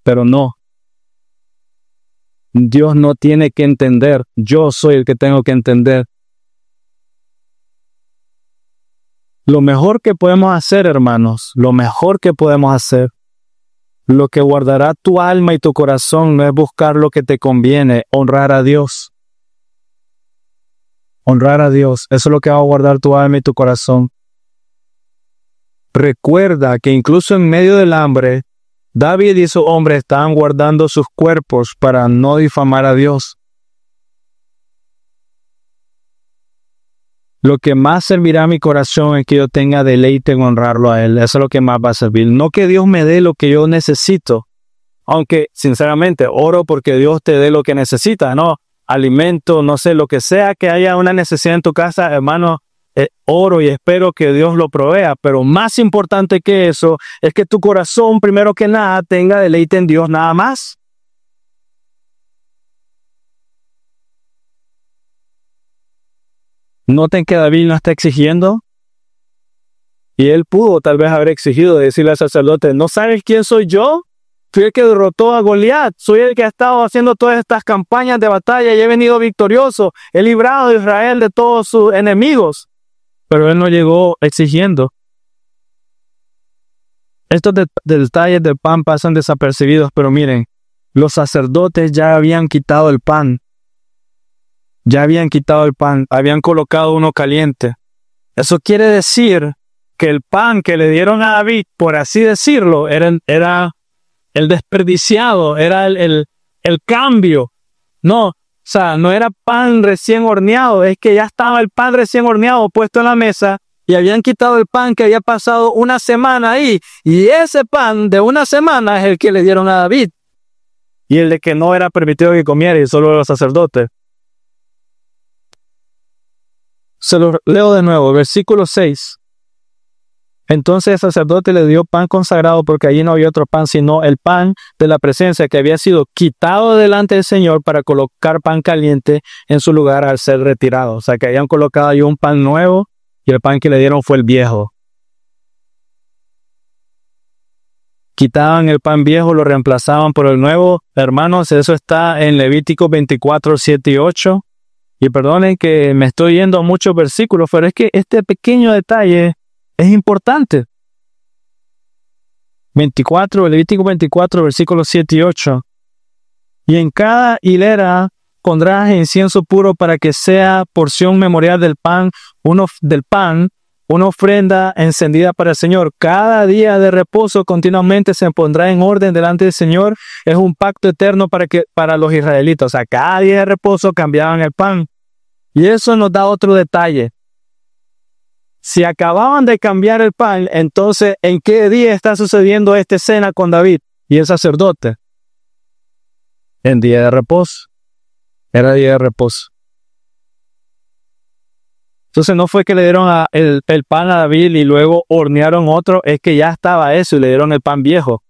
Pero no. Dios no tiene que entender. Yo soy el que tengo que entender. Lo mejor que podemos hacer, hermanos, lo mejor que podemos hacer, lo que guardará tu alma y tu corazón no es buscar lo que te conviene, honrar a Dios. Honrar a Dios, eso es lo que va a guardar tu alma y tu corazón. Recuerda que incluso en medio del hambre, David y su hombre estaban guardando sus cuerpos para no difamar a Dios. Lo que más servirá a mi corazón es que yo tenga deleite en honrarlo a Él. Eso es lo que más va a servir. No que Dios me dé lo que yo necesito. Aunque, sinceramente, oro porque Dios te dé lo que necesitas, ¿no? Alimento, no sé, lo que sea que haya una necesidad en tu casa, hermano, oro y espero que Dios lo provea. Pero más importante que eso es que tu corazón, primero que nada, tenga deleite en Dios nada más. Noten que David no está exigiendo. Y él pudo tal vez haber exigido decirle al sacerdote, ¿no sabes quién soy yo? Fui el que derrotó a Goliat. Soy el que ha estado haciendo todas estas campañas de batalla y he venido victorioso. He librado a Israel de todos sus enemigos. Pero él no llegó exigiendo. Estos detalles del pan pasan desapercibidos, pero miren, los sacerdotes ya habían quitado el pan. Ya habían quitado el pan, habían colocado uno caliente. Eso quiere decir que el pan que le dieron a David, por así decirlo, era el desperdiciado, era el cambio. No, o sea, no era pan recién horneado, es que ya estaba el pan recién horneado puesto en la mesa y habían quitado el pan que había pasado una semana ahí. Y ese pan de una semana es el que le dieron a David. Y el de que no era permitido que comiera y solo los sacerdotes. Se lo leo de nuevo, versículo 6. Entonces el sacerdote le dio pan consagrado porque allí no había otro pan sino el pan de la presencia que había sido quitado delante del Señor para colocar pan caliente en su lugar al ser retirado. O sea que habían colocado ahí un pan nuevo y el pan que le dieron fue el viejo. Quitaban el pan viejo, lo reemplazaban por el nuevo. Hermanos, eso está en Levítico 24, 7 y 8. Y perdonen que me estoy yendo a muchos versículos, pero es que este pequeño detalle es importante. Levítico 24, versículos 7 y 8. Y en cada hilera pondrás incienso puro para que sea porción memorial del pan, una ofrenda encendida para el Señor. Cada día de reposo continuamente se pondrá en orden delante del Señor. Es un pacto eterno para los israelitas. O sea, cada día de reposo cambiaban el pan. Y eso nos da otro detalle. Si acababan de cambiar el pan, entonces, ¿en qué día está sucediendo esta escena con David y el sacerdote? En día de reposo. Era día de reposo. Entonces no fue que le dieron el pan a David y luego hornearon otro, es que ya estaba eso y le dieron el pan viejo.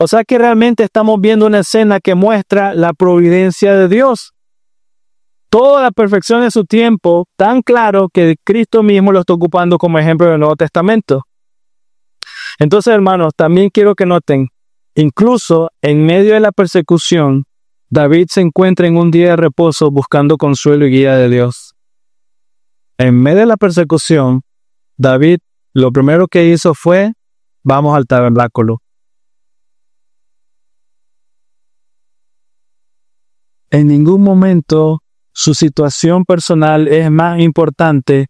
O sea que realmente estamos viendo una escena que muestra la providencia de Dios. Toda la perfección de su tiempo, tan claro que Cristo mismo lo está ocupando como ejemplo del Nuevo Testamento. Entonces, hermanos, también quiero que noten, incluso en medio de la persecución, David se encuentra en un día de reposo buscando consuelo y guía de Dios. En medio de la persecución, David lo primero que hizo fue, vamos al tabernáculo. En ningún momento su situación personal es más importante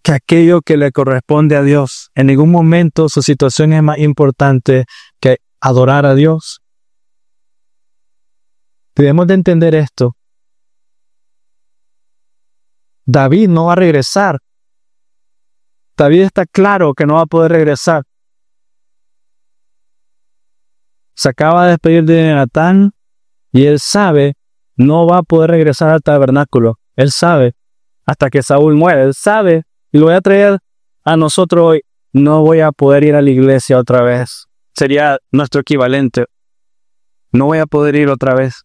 que aquello que le corresponde a Dios. En ningún momento su situación es más importante que adorar a Dios. Debemos de entender esto. David no va a regresar. David está claro que no va a poder regresar. Se acaba de despedir de Natán y él sabe no va a poder regresar al tabernáculo. Él sabe hasta que Saúl muere. Él sabe y lo voy a traer a nosotros hoy. No voy a poder ir a la iglesia otra vez. Sería nuestro equivalente. No voy a poder ir otra vez.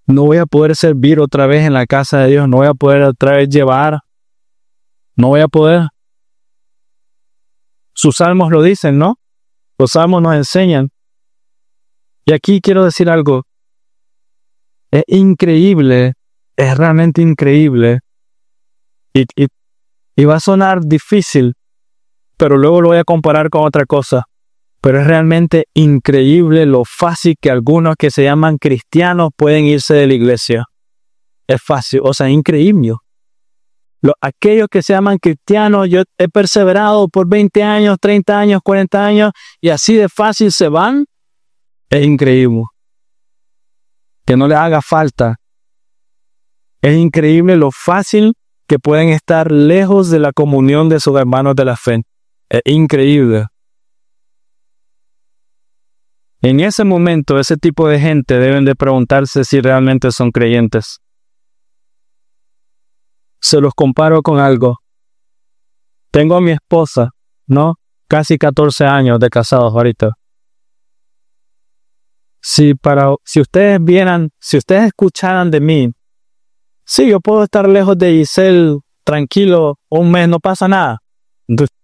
no voy a poder servir otra vez en la casa de Dios, no voy a poder otra vez llevar, no voy a poder. Sus salmos lo dicen, ¿no? Los salmos nos enseñan. Y aquí quiero decir algo. Es increíble, es realmente increíble. Y va a sonar difícil, pero luego lo voy a comparar con otra cosa. Pero es realmente increíble lo fácil que algunos que se llaman cristianos pueden irse de la iglesia. Es fácil, o sea, increíble. Aquellos que se llaman cristianos, yo he perseverado por 20 años, 30 años, 40 años, y así de fácil se van. Es increíble. Que no les haga falta. Es increíble lo fácil que pueden estar lejos de la comunión de sus hermanos de la fe. Es increíble. En ese momento, ese tipo de gente deben de preguntarse si realmente son creyentes. Se los comparo con algo. Tengo a mi esposa, ¿no? Casi 14 años de casados ahorita. Si ustedes vieran, si ustedes escucharan de mí, sí, yo puedo estar lejos de Giselle, tranquilo, un mes, no pasa nada. Entonces,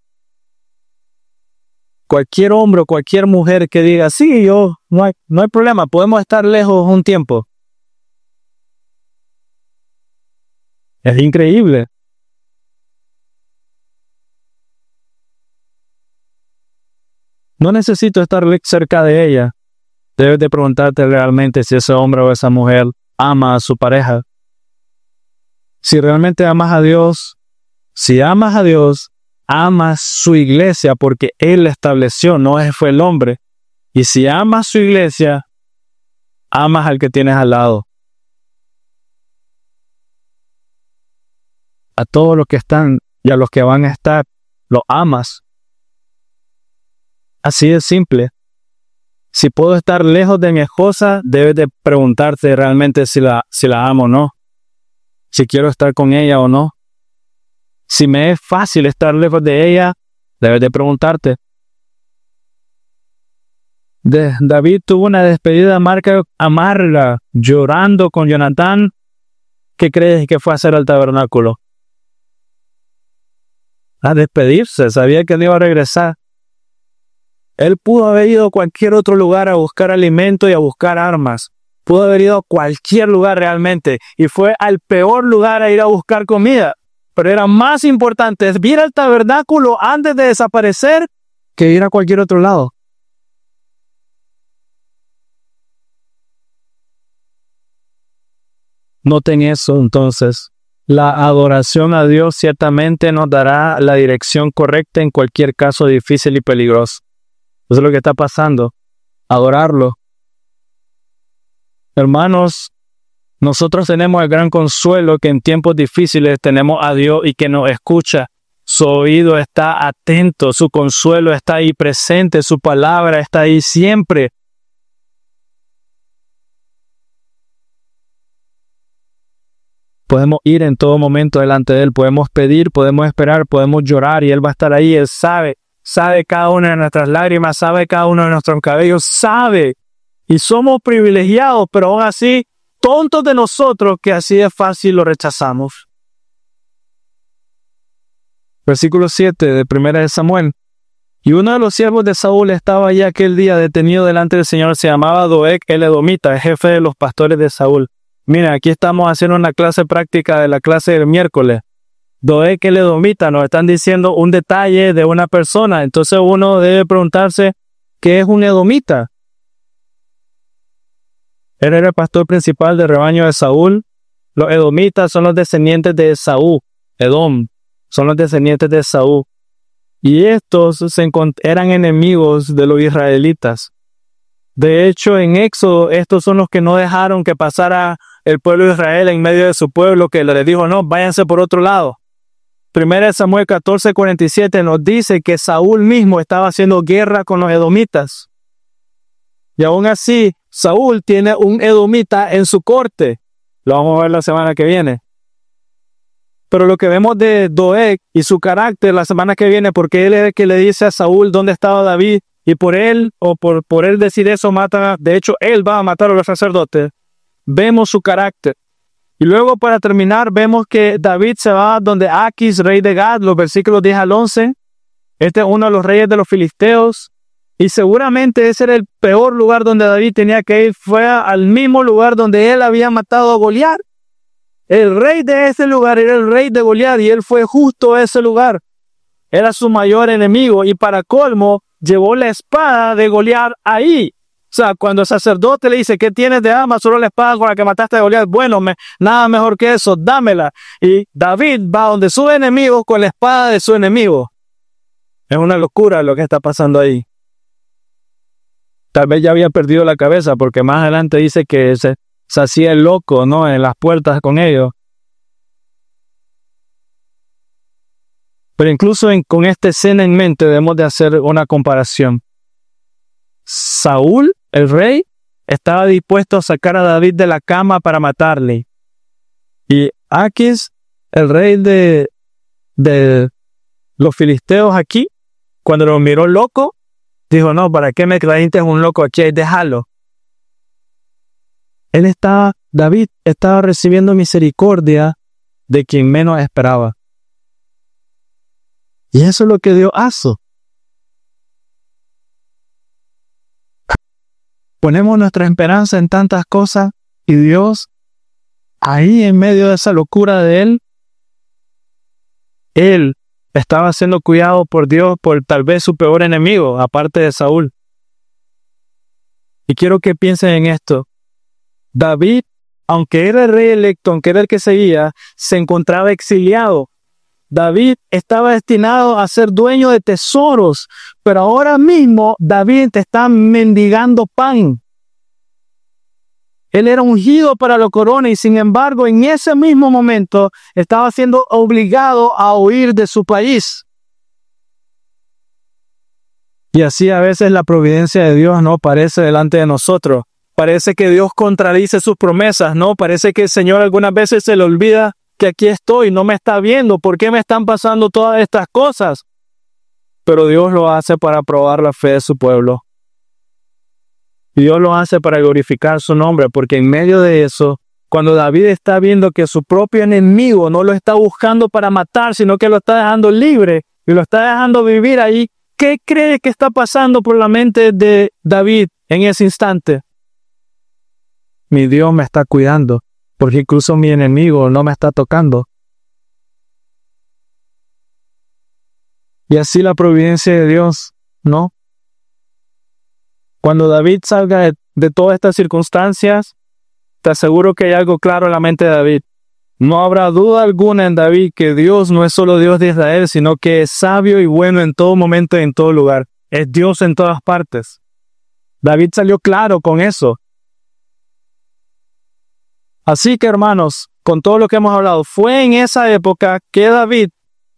cualquier hombre o cualquier mujer que diga, sí, no hay problema, podemos estar lejos un tiempo. Es increíble. No necesito estar cerca de ella. Debes de preguntarte realmente si ese hombre o esa mujer ama a su pareja. Si realmente amas a Dios, si amas a Dios, amas su iglesia porque Él la estableció, no fue el hombre. Y si amas su iglesia, amas al que tienes al lado. A todos los que están y a los que van a estar, los amas. Así de simple. Si puedo estar lejos de mi esposa, debes de preguntarte realmente si la amo o no. Si quiero estar con ella o no. Si me es fácil estar lejos de ella, debes de preguntarte. David tuvo una despedida amarga, llorando con Jonatán. ¿Qué crees que fue a hacer al tabernáculo? A despedirse, sabía que no iba a regresar. Él pudo haber ido a cualquier otro lugar a buscar alimento y a buscar armas. Pudo haber ido a cualquier lugar realmente. Y fue al peor lugar a ir a buscar comida. Pero era más importante ir al tabernáculo antes de desaparecer que ir a cualquier otro lado. Noten eso entonces. La adoración a Dios ciertamente nos dará la dirección correcta en cualquier caso difícil y peligroso. Eso es lo que está pasando. Adorarlo. Hermanos, nosotros tenemos el gran consuelo que en tiempos difíciles tenemos a Dios y que nos escucha. Su oído está atento, su consuelo está ahí presente, su palabra está ahí siempre. Podemos ir en todo momento delante de Él, podemos pedir, podemos esperar, podemos llorar y Él va a estar ahí. Él sabe cada una de nuestras lágrimas, sabe cada uno de nuestros cabellos, sabe. Y somos privilegiados, pero aún así, tontos de nosotros que así de fácil lo rechazamos. Versículo 7 de 1 de Samuel. Y uno de los siervos de Saúl estaba allí aquel día detenido delante del Señor, se llamaba Doeg el Edomita, el jefe de los pastores de Saúl. Mira, aquí estamos haciendo una clase práctica de la clase del miércoles. Doeg el Edomita, nos están diciendo un detalle de una persona. Entonces uno debe preguntarse, ¿qué es un Edomita? Él era el pastor principal del rebaño de Saúl. Los Edomitas son los descendientes de Esaú. Edom son los descendientes de Esaú. Y estos eran enemigos de los israelitas. De hecho, en Éxodo, estos son los que no dejaron que pasara el pueblo de Israel en medio de su pueblo, que les dijo, no, váyanse por otro lado. 1 Samuel 14:47 nos dice que Saúl mismo estaba haciendo guerra con los edomitas. Y aún así, Saúl tiene un edomita en su corte. Lo vamos a ver la semana que viene. Pero lo que vemos de Doeg y su carácter la semana que viene, porque él es el que le dice a Saúl dónde estaba David, y por él, o por él decir eso, mata. De hecho, él va a matar a los sacerdotes. vemos su carácter. Y luego, para terminar, vemos que David se va donde Aquis, rey de Gad, los versículos 10 al 11. Este es uno de los reyes de los filisteos. Y seguramente ese era el peor lugar donde David tenía que ir. Fue al mismo lugar donde él había matado a Goliat. El rey de ese lugar era el rey de Goliat y él fue justo a ese lugar. Era su mayor enemigo y para colmo llevó la espada de Goliat ahí. O sea, cuando el sacerdote le dice, ¿qué tienes de arma? Solo la espada con la que mataste a Goliat. Bueno, nada mejor que eso, dámela. Y David va donde su enemigo con la espada de su enemigo. Es una locura lo que está pasando ahí. Tal vez ya había perdido la cabeza porque más adelante dice que se hacía el loco, ¿no? En las puertas con ellos. Pero incluso con esta escena en mente debemos de hacer una comparación. Saúl, el rey, estaba dispuesto a sacar a David de la cama para matarle. Y Aquis, el rey de los filisteos aquí, cuando lo miró loco, dijo, no, ¿para qué me trajiste un loco aquí? Déjalo. David estaba recibiendo misericordia de quien menos esperaba. Y eso es lo que Dios hace. Ponemos nuestra esperanza en tantas cosas y Dios, ahí en medio de esa locura de él estaba siendo cuidado por Dios por tal vez su peor enemigo, aparte de Saúl. Y quiero que piensen en esto. David, aunque era el rey electo, aunque era el que seguía, se encontraba exiliado. David estaba destinado a ser dueño de tesoros, pero ahora mismo David está mendigando pan. Él era ungido para la corona y sin embargo en ese mismo momento estaba siendo obligado a huir de su país. Y así a veces la providencia de Dios no parece delante de nosotros. Parece que Dios contradice sus promesas, ¿no? Parece que el Señor algunas veces se le olvida que aquí estoy, no me está viendo, ¿por qué me están pasando todas estas cosas? Pero Dios lo hace para probar la fe de su pueblo. Y Dios lo hace para glorificar su nombre, porque en medio de eso, cuando David está viendo que su propio enemigo no lo está buscando para matar, sino que lo está dejando libre y lo está dejando vivir ahí, ¿qué cree que está pasando por la mente de David en ese instante? Mi Dios me está cuidando, porque incluso mi enemigo no me está tocando. Y así la providencia de Dios, ¿no? Cuando David salga de todas estas circunstancias, te aseguro que hay algo claro en la mente de David. No habrá duda alguna en David que Dios no es solo Dios de Israel, sino que es sabio y bueno en todo momento y en todo lugar. Es Dios en todas partes. David salió claro con eso. Así que, hermanos, con todo lo que hemos hablado, fue en esa época que David,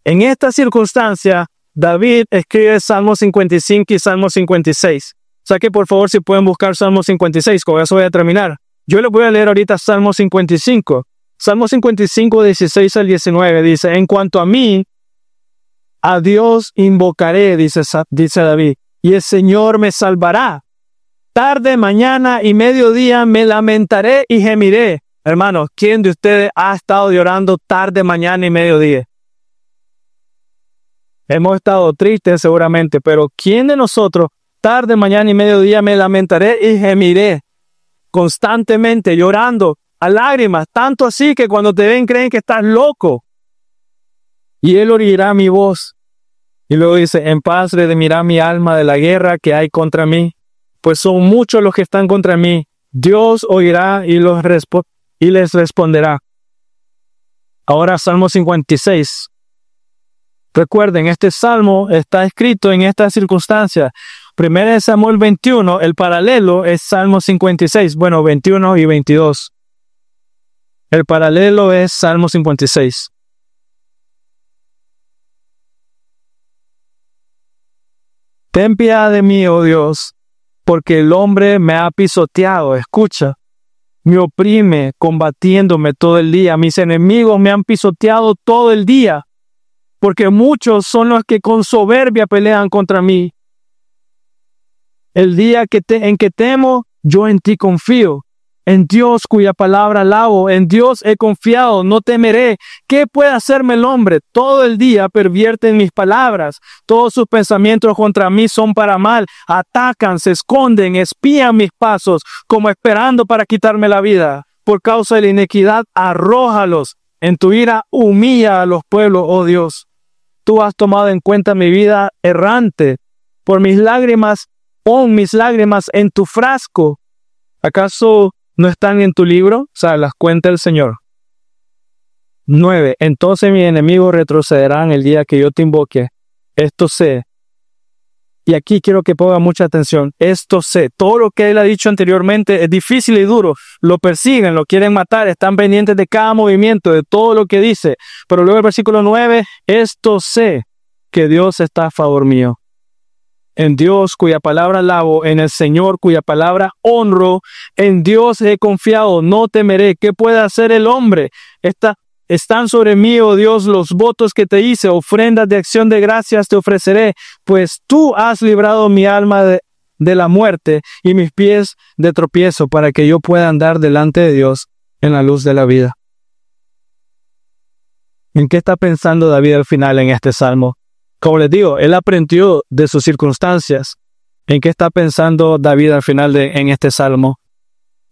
en esta circunstancia, David escribe Salmo 55 y Salmo 56. O sea que, por favor, si pueden buscar Salmo 56, con eso voy a terminar. Yo les voy a leer ahorita Salmo 55. Salmo 55, 16 al 19, dice, en cuanto a mí, a Dios invocaré, dice David, y el Señor me salvará. Tarde, mañana y mediodía me lamentaré y gemiré. Hermanos, ¿quién de ustedes ha estado llorando tarde, mañana y mediodía? Hemos estado tristes seguramente, pero ¿quién de nosotros tarde, mañana y mediodía me lamentaré y gemiré? Constantemente llorando a lágrimas, tanto así que cuando te ven creen que estás loco. Y Él oirá mi voz. Y luego dice, en paz redimirá mi alma de la guerra que hay contra mí, pues son muchos los que están contra mí. Dios oirá y les responderá. Ahora Salmo 56. Recuerden, este salmo está escrito en esta circunstancia. Primero de Samuel 21, el paralelo es Salmo 56. Bueno, 21 y 22. El paralelo es Salmo 56. Ten piedad de mí, oh Dios, porque el hombre me ha pisoteado. Escucha. Me oprime combatiéndome todo el día. Mis enemigos me han pisoteado todo el día, porque muchos son los que con soberbia pelean contra mí. El día en que temo, yo en ti confío. En Dios cuya palabra alabo, en Dios he confiado, no temeré. ¿Qué puede hacerme el hombre? Todo el día pervierten mis palabras. Todos sus pensamientos contra mí son para mal. Atacan, se esconden, espían mis pasos, como esperando para quitarme la vida. Por causa de la iniquidad, arrójalos. En tu ira, humilla a los pueblos, oh Dios. Tú has tomado en cuenta mi vida errante. Por mis lágrimas, pon mis lágrimas en tu frasco. ¿Acaso no están en tu libro? O sea, las cuenta el Señor. 9. Entonces mis enemigos retrocederán el día que yo te invoque. Esto sé. Y aquí quiero que ponga mucha atención. Esto sé. Todo lo que él ha dicho anteriormente es difícil y duro. Lo persiguen, lo quieren matar, están pendientes de cada movimiento, de todo lo que dice. Pero luego el versículo 9, esto sé, que Dios está a favor mío. En Dios cuya palabra alabo, en el Señor cuya palabra honro, en Dios he confiado, no temeré. ¿Qué puede hacer el hombre? Están sobre mí, oh Dios, los votos que te hice, ofrendas de acción de gracias te ofreceré, pues tú has librado mi alma de la muerte y mis pies de tropiezo, para que yo pueda andar delante de Dios en la luz de la vida. ¿En qué está pensando David al final en este salmo? Como les digo, él aprendió de sus circunstancias. ¿En qué está pensando David al final en este salmo?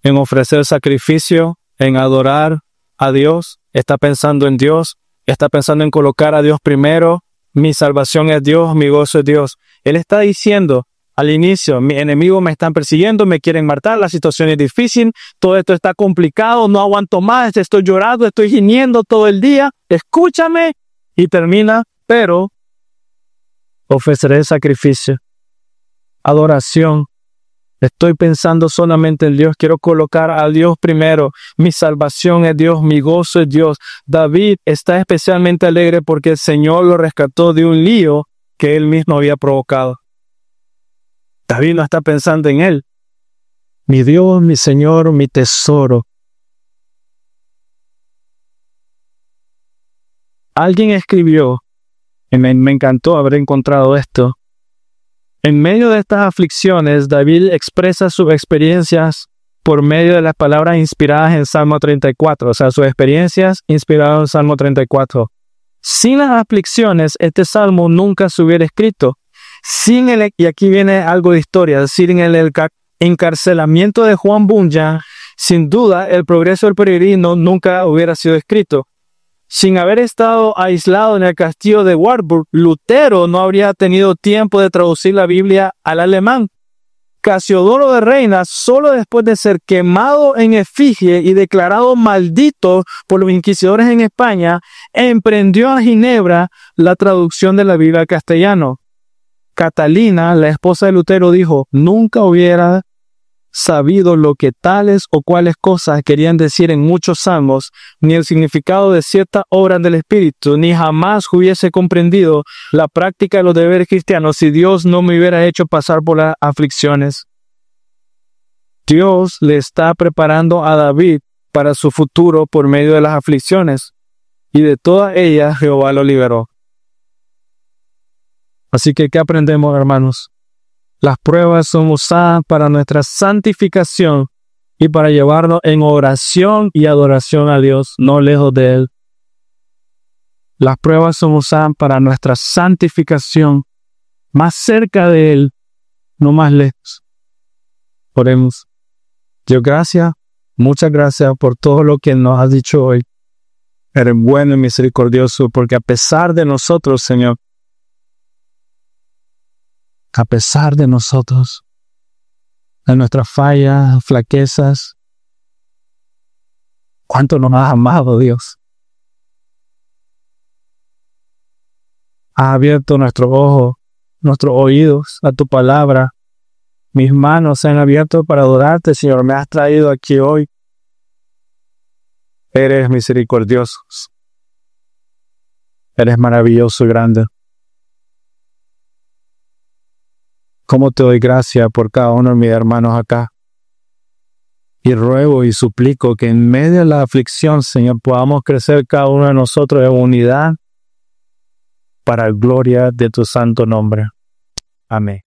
En ofrecer sacrificio, en adorar a Dios. Está pensando en Dios. Está pensando en colocar a Dios primero. Mi salvación es Dios, mi gozo es Dios. Él está diciendo al inicio, mis enemigos me están persiguiendo, me quieren matar, la situación es difícil, todo esto está complicado, no aguanto más, estoy llorando, estoy gimiendo todo el día. Escúchame. Y termina, pero ofreceré sacrificio, adoración. Estoy pensando solamente en Dios. Quiero colocar a Dios primero. Mi salvación es Dios, mi gozo es Dios. David está especialmente alegre porque el Señor lo rescató de un lío que él mismo había provocado. David no está pensando en él. Mi Dios, mi Señor, mi tesoro. Alguien escribió, y me encantó haber encontrado esto. En medio de estas aflicciones, David expresa sus experiencias por medio de las palabras inspiradas en Salmo 34, o sea, sus experiencias inspiradas en Salmo 34. Sin las aflicciones, este salmo nunca se hubiera escrito. Y aquí viene algo de historia, sin el encarcelamiento de Juan Bunyan, sin duda el Progreso del Peregrino nunca hubiera sido escrito. Sin haber estado aislado en el castillo de Warburg, Lutero no habría tenido tiempo de traducir la Biblia al alemán. Casiodoro de Reina, solo después de ser quemado en efigie y declarado maldito por los inquisidores en España, emprendió a Ginebra la traducción de la Biblia al castellano. Catalina, la esposa de Lutero, dijo, nunca hubiera sabido lo que tales o cuales cosas querían decir en muchos salmos, ni el significado de ciertas obras del Espíritu, ni jamás hubiese comprendido la práctica de los deberes cristianos si Dios no me hubiera hecho pasar por las aflicciones. Dios le está preparando a David para su futuro por medio de las aflicciones, y de todas ellas Jehová lo liberó. Así que, ¿qué aprendemos, hermanos? Las pruebas son usadas para nuestra santificación y para llevarnos en oración y adoración a Dios, no lejos de Él. Las pruebas son usadas para nuestra santificación, más cerca de Él, no más lejos. Oremos. Dios, gracias, muchas gracias por todo lo que nos has dicho hoy. Eres bueno y misericordioso, porque a pesar de nosotros, Señor, a pesar de nosotros, de nuestras fallas, flaquezas, cuánto nos has amado, Dios. Has abierto nuestros ojos, nuestros oídos a tu palabra. Mis manos se han abierto para adorarte, Señor. Me has traído aquí hoy. Eres misericordioso. Eres maravilloso y grande. Cómo te doy gracias por cada uno de mis hermanos acá. Y ruego y suplico que en medio de la aflicción, Señor, podamos crecer cada uno de nosotros en unidad para la gloria de tu santo nombre. Amén.